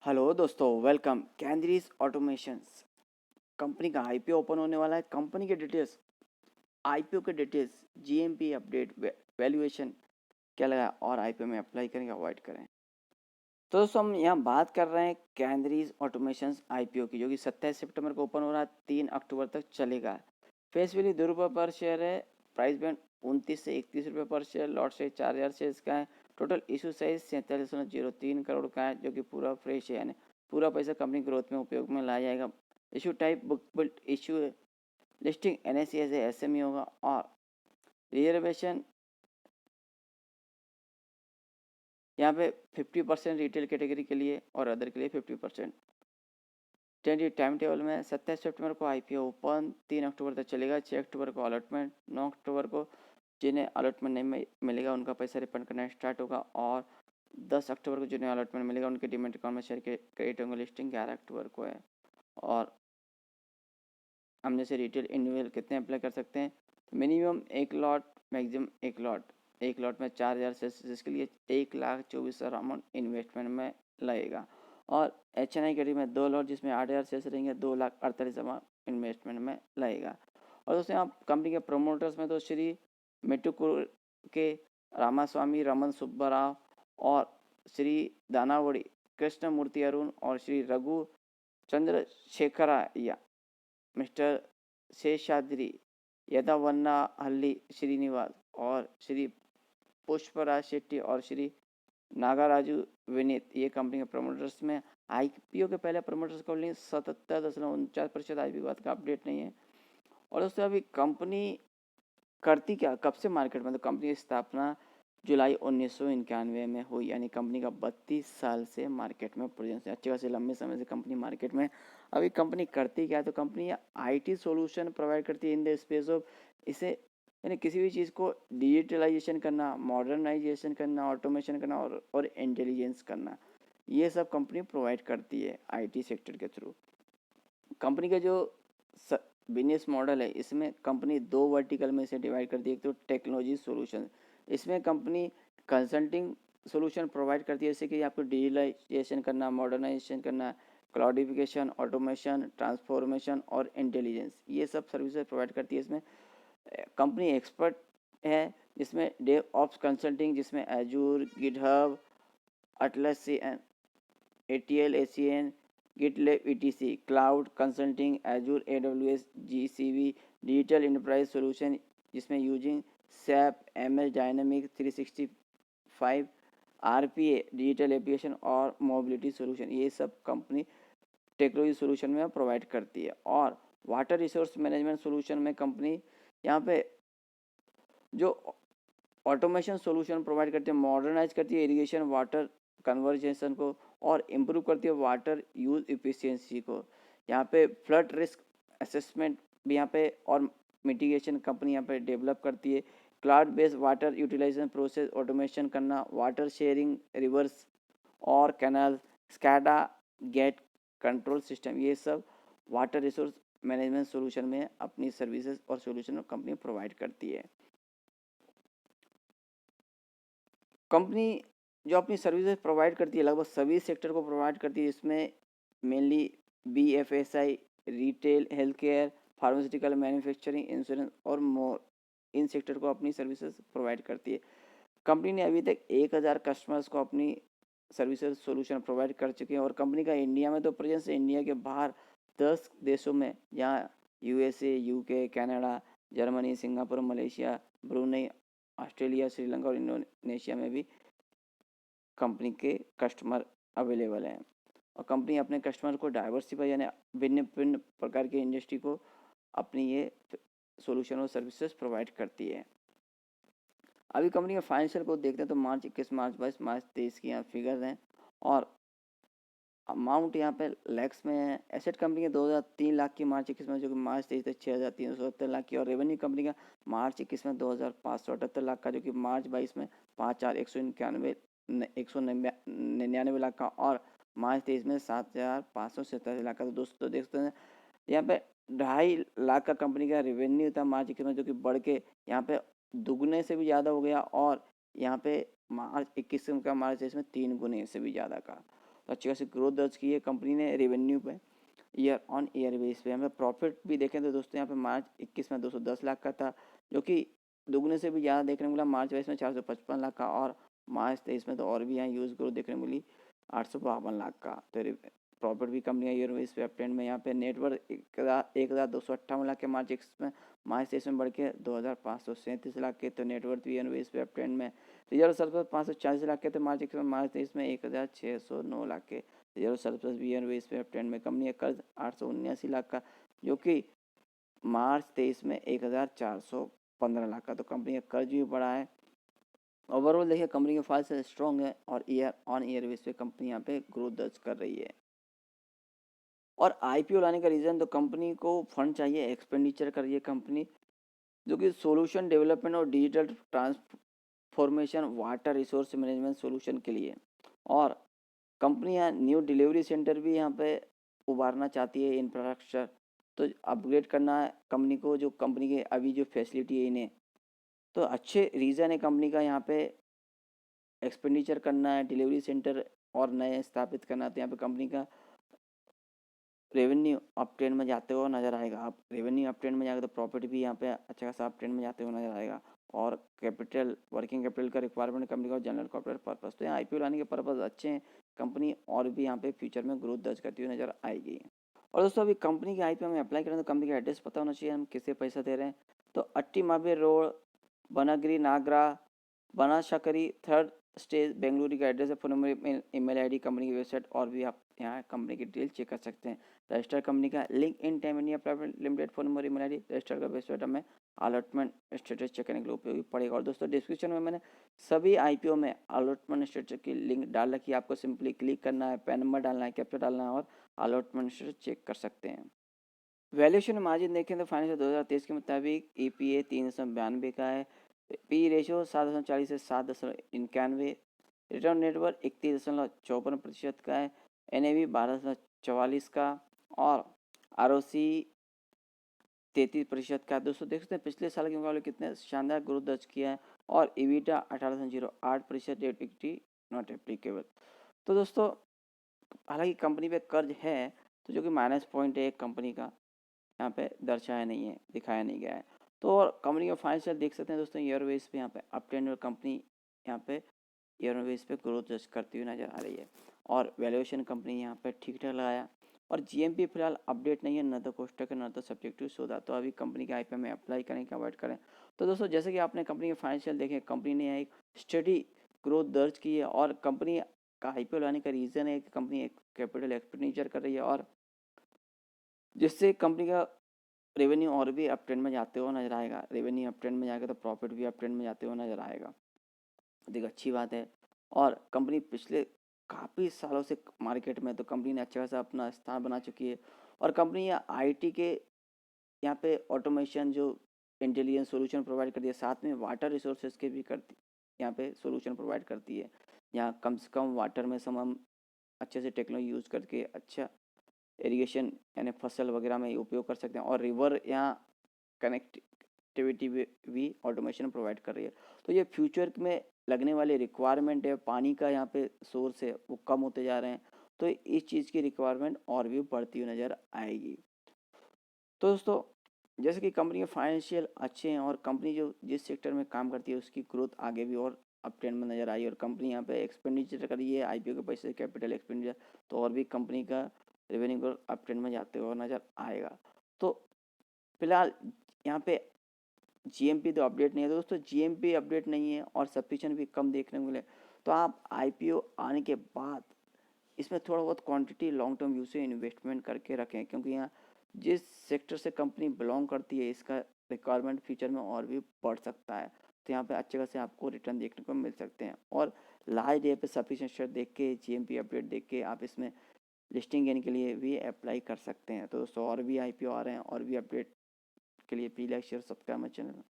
Hello दोस्तों, welcome. कैंद्रीज automations company का IPO open होने वाला है। कंपनी के डिटेल्स, आईपीओ के डिटेल्स, जीएमपी अपडेट, वैल्यूएशन क्या लगा और आईपीओ में अप्लाई करेंगे, अवॉइड करें। तो दोस्तों हम यहाँ बात कर रहे हैं कैंद्रीज ऑटोमेशंस आईपीओ की, जो कि 27 सितंबर को ओपन हो रहा है, 3 अक्टूबर तक चलेगा। फेस वैल्यू ₹2 पर शेयर है। प्राइस बैंड 29 से 31 रुपये पर शेयर। लॉट साइज 4000 शेयर्स का है। टोटल इशू साइज 47.03 करोड़ का है, जो कि पूरा फ्रेश है, यानी पूरा पैसा कंपनी ग्रोथ में उपयोग में लाया जाएगा। Issue type book built issue है। लिस्टिंग एनएसई एज एसएमई होगा। और रिजर्वेशन यहाँ पे 50% रिटेल कैटेगरी के लिए और अदर के लिए 50%। टेंटेटिव टाइम टेबल में 27 सितंबर को आईपीओ ओपन, 3 अक्टूबर तक चलेगा। 6 अक्टूबर को अलॉटमेंट, 9 अक्टूबर को जिन्हें अलॉटमेंट नहीं मिलेगा उनका पैसा रिफंड करना स्टार्ट होगा, और 10 अक्टूबर को जिन्हें अलॉटमेंट मिलेगा उनके डीमैट अकाउंट में शेयर क्रेडिट होंगे। लिस्टिंग 11 अक्टूबर को है। और हम जैसे रिटेल इंडिविजुअल कितने अप्लाई कर सकते हैं? Minimum 1 lot, maximum 1 lot. 1 lot में 4000 शेयर, जिसके लिए 1,24,000 अमाउंट इन्वेस्टमेंट में लगेगा। और एच.एन.आई कैटेगरी में 2 लॉट, जिसमें 8000 शेयर रहेंगे, 2,48,000 अमाउंट इन्वेस्टमेंट में लगेगा। और दोस्तों आप कंपनी के प्रोमोटर्स में तो श्री मेटुकुर के रामास्वामी रमन सुब्बाराव और श्री दानावड़ी कृष्णमूर्ति अरुण और श्री रघु चंद्रशेखरಯ್ಯ, मिस्टर शेषाद्रि यदावन्नाहल्ली श्रीनिवास और श्री पुष्पराज शेट्टी और श्री नागाराजू विनीत, ये कंपनी के प्रमोटर्स में। आईपीओ के पहले प्रमोटर्स का होल्डिंग 77.49% आईपीओ के बाद का अपडेट नहीं है। और दोस्तों अभी कंपनी करती क्या, कब से मार्केट में? तो कंपनी की स्थापना जुलाई 1991 में हुई, यानी कंपनी का 32 साल से मार्केट में प्रेजेंस है। अच्छे खासे लंबे समय से कंपनी मार्केट में। अभी कंपनी करती क्या है? तो कंपनी आईटी सॉल्यूशन प्रोवाइड करती है इन द स्पेस ऑफ, इसे यानी किसी भी चीज़ को डिजिटलाइजेशन करना, मॉडर्नाइजेशन करना, ऑटोमेशन करना और इंटेलिजेंस करना, ये सब कंपनी प्रोवाइड करती है आईटी सेक्टर के थ्रू। कंपनी का जो बिजनेस मॉडल है, इसमें कंपनी 2 वर्टिकल में से डिवाइड कर दी। एक तो टेक्नोलॉजी सॉल्यूशन, इसमें कंपनी कंसल्टिंग सॉल्यूशन प्रोवाइड करती है, जैसे कि आपको डिजिटलाइजेशन करना, मॉडर्नाइजेशन करना, क्लाउडिफिकेशन, ऑटोमेशन, ट्रांसफॉर्मेशन और इंटेलिजेंस, ये सब सर्विसेज प्रोवाइड करती है। इसमें कंपनी एक्सपर्ट है, जिसमें डेव ऑप्स कंसल्टिंग, जिसमें Azure, GitHub, Atlas, ATL, ACN, GitLab, ETC, cloud consulting, Azure, AWS, GCV, digital enterprise solution, जिसमें using SAP, MS dynamic 365, RPA digital application और मोबिलिटी सॉल्यूशन, ये सब कंपनी टेक्नोलॉजी सॉल्यूशन में provide करती है। और water resource management solution में company यहाँ पे जो ऑटोमेशन सॉल्यूशन प्रोवाइड करती है, मॉडर्नाइज करती है इरिगेशन वाटर कन्वर्जेशन को, और इम्प्रूव करती है वाटर यूज इफिशियंसी को। यहाँ पे फ्लड रिस्क असेसमेंट भी यहाँ पे और मिटिगेशन कंपनी यहाँ पे डेवलप करती है। Cloud based water utilisation process automation करना, वाटर शेयरिंग, रिवर्स और canal, SCADA gate control system, ये सब वाटर रिसोर्स मैनेजमेंट सॉल्यूशन में अपनी सर्विसेज और सॉल्यूशन कंपनी प्रोवाइड करती है। कंपनी जो अपनी सर्विसेज प्रोवाइड करती है लगभग सभी सेक्टर को प्रोवाइड करती है, इसमें mainly BFSI, retail, health care, pharmaceutical, manufacturing, insurance और मोर, इन सेक्टर को अपनी सर्विसेज प्रोवाइड करती है। कंपनी ने अभी तक 1000 कस्टमर्स को अपनी सर्विसेज सॉल्यूशन प्रोवाइड कर चुके हैं। और कंपनी का इंडिया में तो प्रेजेंस है, इंडिया के बाहर 10 देशों में, यहाँ USA, UK, Canada, Germany, Singapore, Malaysia, Brunei, Australia, Sri Lanka और इंडोनेशिया में भी कंपनी के कस्टमर अवेलेबल हैं। और कंपनी अपने कस्टमर को डाइवर्सिफाई यानी भिन्न भिन्न प्रकार की इंडस्ट्री को अपनी ये सॉल्यूशन और सर्विसेज प्रोवाइड करती है। अभी कंपनी के फाइनेंशियल को देखते हैं तो मार्च 21, मार्च 22, मार्च 23 की यहाँ फिगर्स हैं। और अमाउंट यहाँ पे लैक्स में है। एसेट कंपनी के 2003 लाख की मार्च 21 में, जो कि मार्च 23 तक 6370 लाख की। और रेवेन्यू कंपनी का मार्च 21 में 2578 लाख का, जो कि मार्च 22 में 5199 लाख का। और मार्च 23 में 7587 लाख का। तो दोस्तों देखते हैं यहाँ पे 2.5 लाख का कंपनी का रेवेन्यू था मार्च 21 में, जो कि बढ़ के यहाँ पे दुगने से भी ज़्यादा हो गया। और यहाँ पे मार्च 21 का मार्च 23 में 3 गुने से भी ज़्यादा का। तो अच्छी खासी ग्रोथ दर्ज की है कंपनी ने रेवेन्यू पे ईयर ऑन ईयर बेस पे। हमें प्रॉफिट भी देखें तो दोस्तों यहाँ पे मार्च 21 में 210 लाख का था, जो कि दुगने से भी ज़्यादा देखने को मिला मार्च 22 में 455 लाख का, और मार्च 23 में तो और भी यहाँ यूज ग्रोथ देखने को मिली 852 लाख का। तो प्रॉफिट भी कंपनी का ईयर बेस पे अपट्रेंड में। यहाँ पे नेटवर्थ 1,258 लाख के मार्च 23 में बढ़ के 2,537 लाख के, तो नेटवर्थ भी ईयर बेस पे अपट्रेंड में। रिजर्व सरप्लस 540 लाख के थे मार्च 23 में 1,609 लाख के रिजर्व सरप्लस भी ईयर बेस पे अपट्रेंड में। कंपनी का कर्ज 879 लाख का, जो कि मार्च 23 में 1,415 लाख का, तो कंपनी का कर्ज भी बढ़ा है। ओवरऑल देखिए कंपनी के फाइल से स्ट्रॉन्ग है और ईयर ऑन ईयर बेस पे कंपनी यहाँ पे ग्रोथ दर्ज कर रही है। और आईपीओ लाने का रीज़न, तो कंपनी को फंड चाहिए, एक्सपेंडिचर कर रही है कंपनी, जो कि सोल्यूशन डेवलपमेंट और digital transformation water resource management solution के लिए। और कंपनी यहाँ न्यू डिलीवरी सेंटर भी यहाँ पे उभारना चाहती है, इंफ्रास्ट्रक्चर तो अपग्रेड करना है कंपनी को, जो कंपनी के अभी जो फैसिलिटी है इन्हें, तो अच्छे रीज़न है कंपनी का यहाँ पे एक्सपेंडिचर करना है, डिलीवरी सेंटर और नए स्थापित करना। तो यहाँ पे कंपनी का रेवेन्यू अप ट्रेंड में जाते हुए नजर आएगा। आप रेवेन्यू अप ट्रेंड में जाएगा तो प्रॉफिट भी यहाँ पे अच्छा खासा अप ट्रेंड में जाते हुए नजर आएगा। और कैपिटल वर्किंग कैपिटल का रिक्वायरमेंट कंपनी का जनरल कॉर्पोरेट पर्पस, तो यहाँ आईपीओ लाने के पर्पज अच्छे हैं, कंपनी और भी यहाँ पे फ्यूचर में ग्रोथ दर्ज करती हुई नजर आएगी। और दोस्तों अभी कंपनी के आईपीओ में अप्लाई करें तो कंपनी का एड्रेस पता होना चाहिए, हम किसे पैसा दे रहे हैं। तो अट्टीमाबे रोड, बनागिरी नागरा, बनाशकरी, थर्ड स्टेज, बेंगलुरु का एड्रेस है। Phone number, email ID, company की वेबसाइट, और भी आप यहाँ कंपनी की डिटेल चेक कर सकते हैं। रजिस्टर कंपनी का link in time India private limited, phone number, email ID, register का वेबसाइट हमें अलॉटमेंट स्टेटस चेक करने के लिए उपयोगी पड़ेगा। और दोस्तों डिस्क्रिप्शन में मैंने सभी आईपीओ में अलॉटमेंट स्टेटस की लिंक डाल रखी है, आपको सिंपली क्लिक करना है, पैन नंबर डालना है, कैप्चर डालना है और अलॉटमेंट स्टेटस चेक कर सकते हैं। वैल्यूएशन मार्जिन देखें तो फाइनेंशियल 2023 के मुताबिक ईपीए 392 का है, पी रेशियो 7.40 से 7.91, रिटर्न नेटवर्क 31.54% का है, एनएवी 12.44 का, और आरओसी 33% का। दोस्तों देख सकते हैं पिछले साल के मुकाबले कितने शानदार ग्रोथ दर्ज किया है। और EBITDA 18.08%, debt equity not applicable. तो दोस्तों हालांकि कंपनी पे कर्ज है, तो जो कि माइनस पॉइंट है एक कंपनी का, यहाँ पे दर्शाया नहीं है, दिखाया नहीं गया है। तो और कंपनी का फाइनेंशियल देख सकते हैं दोस्तों, ईयर बेस पे यहाँ पे अपट्रेंड और कंपनी यहाँ पे ईयर बेस पे ग्रोथ दर्ज करती हुई नजर आ रही है। और वैल्यूएशन कंपनी यहाँ पे ठीक ठाक लगाया। और जीएमपी फिलहाल अपडेट नहीं है, न तो कोष्टक है न तो सब्जेक्टिव सौदा, तो अभी कंपनी के आईपीओ में अप्लाई करें कि अवॉइड करें। तो दोस्तों जैसे कि आपने कंपनी के फाइनेंशियल देखे, कंपनी ने एक स्टडी ग्रोथ दर्ज की है, और कंपनी का आईपीओ लाने का रीज़न है कि कंपनी एक कैपिटल एक्सपेंडिचर कर रही है, और जिससे कंपनी का रेवेन्यू और भी अप ट्रेंड में जाते हुए नजर आएगा। रेवेन्यू अप ट्रेंड में जाएगा तो प्रॉफिट भी अप ट्रेंड में जाते हुए नजर आएगा, देखिए अच्छी बात है। और कंपनी पिछले काफ़ी सालों से मार्केट में, तो कंपनी ने अच्छा खासा अपना स्थान बना चुकी है। और कंपनी आईटी के यहाँ पे ऑटोमेशन जो इंटेलिजेंस सोल्यूशन प्रोवाइड करती है, साथ में वाटर रिसोर्सेज के भी करती, यहाँ पे सोल्यूशन प्रोवाइड करती है। यहाँ कम से कम वाटर में हम अच्छे से टेक्नोलॉजी यूज़ करके अच्छा इरिगेशन यानी फसल वगैरह में उपयोग कर सकते हैं। और रिवर यहाँ कनेक्टिविटी भी ऑटोमेशन प्रोवाइड कर रही है। तो ये फ्यूचर में लगने वाले रिक्वायरमेंट है, पानी का यहाँ पे सोर्स है वो कम होते जा रहे हैं, तो इस चीज़ की रिक्वायरमेंट और भी बढ़ती हुई नज़र आएगी। तो दोस्तों जैसे कि कंपनी के फाइनेंशियल अच्छे हैं, और कंपनी जो जिस सेक्टर में काम करती है उसकी ग्रोथ आगे भी और अप ट्रेंड में नज़र आई, और कंपनी यहाँ पे एक्सपेंडिचर कर रही है आईपीओ के पैसे, कैपिटल एक्सपेंडिचर, तो और भी कंपनी का रेवेन्यू ग्रोथ अप ट्रेंड में जाते हुए नज़र आएगा। तो फिलहाल यहाँ पे जीएमपी तो अपडेट नहीं है, तो दोस्तों जीएमपी अपडेट नहीं है और सफिशिएंट भी कम देखने को मिले, तो आप आईपीओ आने के बाद इसमें थोड़ा बहुत क्वांटिटी लॉन्ग टर्म व्यू से इन्वेस्टमेंट करके रखें, क्योंकि यहाँ जिस सेक्टर से कंपनी बिलोंग करती है इसका रिक्वायरमेंट फ्यूचर में और भी बढ़ सकता है, तो यहाँ पे अच्छे खासे आपको रिटर्न देखने को मिल सकते हैं। और लास्ट डे पे सफिशिएंट शेयर देख के, जीएमपी अपडेट देख के आप इसमें लिस्टिंग गेन के लिए भी अप्लाई कर सकते हैं। तो दोस्तों और भी आईपीओ आ रहे हैं, और भी अपडेट के लिए please like share subscribe my channel.